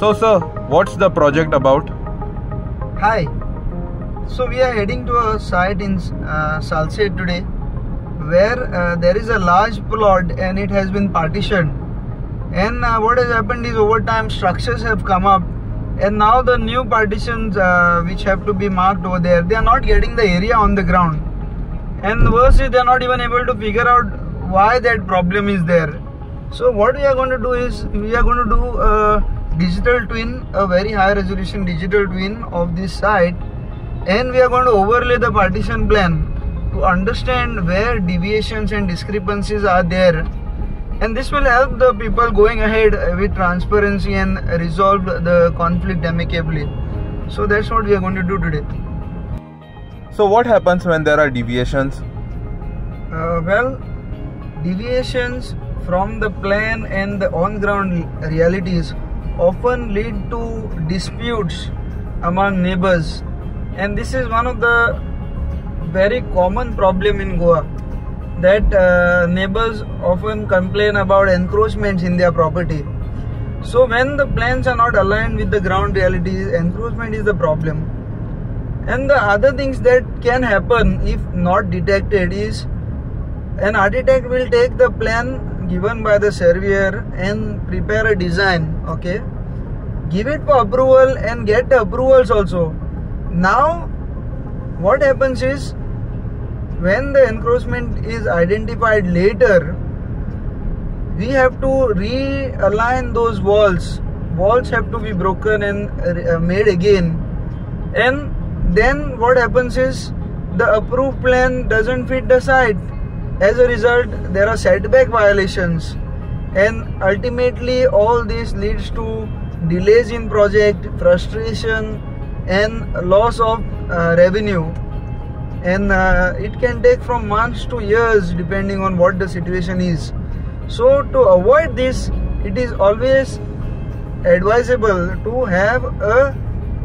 So sir, what's the project about? Hi. So we are heading to a site in Salsette today, where there is a large plot and it has been partitioned. And what has happened is, over time structures have come up, and now the new partitions which have to be marked over there, they are not getting the area on the ground. And worse is, they are not even able to figure out why that problem is there. So what we are going to do is, we are going to do a digital twin, a very high resolution digital twin of this site, and we are going to overlay the partition plan to understand where deviations and discrepancies are there. And this will help the people going ahead with transparency and resolve the conflict amicably. So that's what we are going to do today. So what happens when there are deviations? Well, deviations from the plan and the on-ground realities often lead to disputes among neighbors. And this is one of the very common problem in Goa, that neighbors often complain about encroachments in their property. So when the plans are not aligned with the ground realities, encroachment is the problem. And the other things that can happen if not detected is, an architect will take the plan given by the surveyor and prepare a design, okay, give it for approval and get the approvals also. Now what happens is, when the encroachment is identified later, we have to realign those walls. Walls have to be broken and made again. And then what happens is, the approved plan doesn't fit the site. As a result, there are setback violations, and ultimately all this leads to delays in project, frustration and loss of revenue. And it can take from months to years depending on what the situation is. So to avoid this, it is always advisable to have a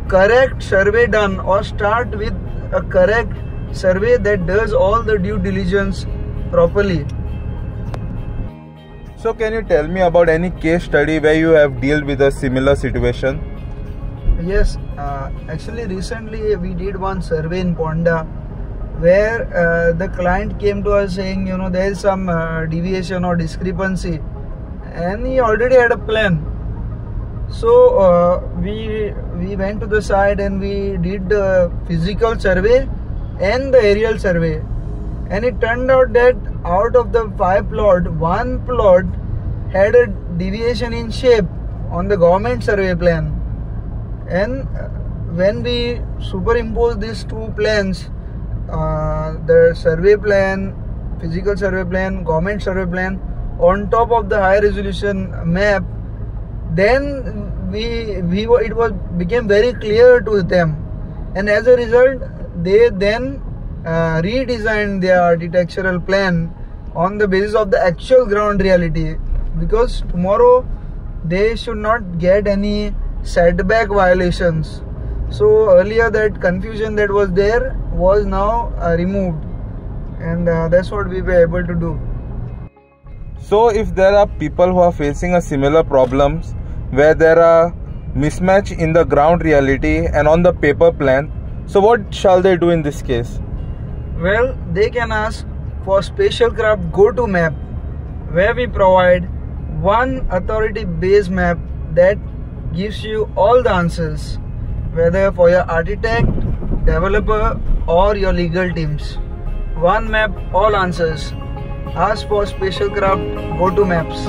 correct survey done, or start with a correct survey that does all the due diligence properly. So can you tell me about any case study where you have dealt with a similar situation? Yes, actually recently we did one survey in Ponda, where the client came to us saying, there is some deviation or discrepancy, and he already had a plan. So we went to the site and we did the physical survey and the aerial survey, and it turned out that out of the 5 plots, 1 plot had a deviation in shape on the government survey plan. And when we superimpose these 2 plans, the survey plan, physical survey plan, government survey plan, on top of the high resolution map, then it became very clear to them, and as a result they then redesigned their architectural plan on the basis of the actual ground reality, because tomorrow they should not get any setback violations. So earlier that confusion that was there was now removed, and that's what we were able to do. So if there are people who are facing a similar problems where there are mismatch in the ground reality and on the paper plan, so what shall they do in this case? Well, they can ask for Spatialcraft Go-To Map, where we provide one authority based map that gives you all the answers, whether for your architect, developer or your legal teams. One map, all answers. Ask for Spatialcraft Go-To Maps.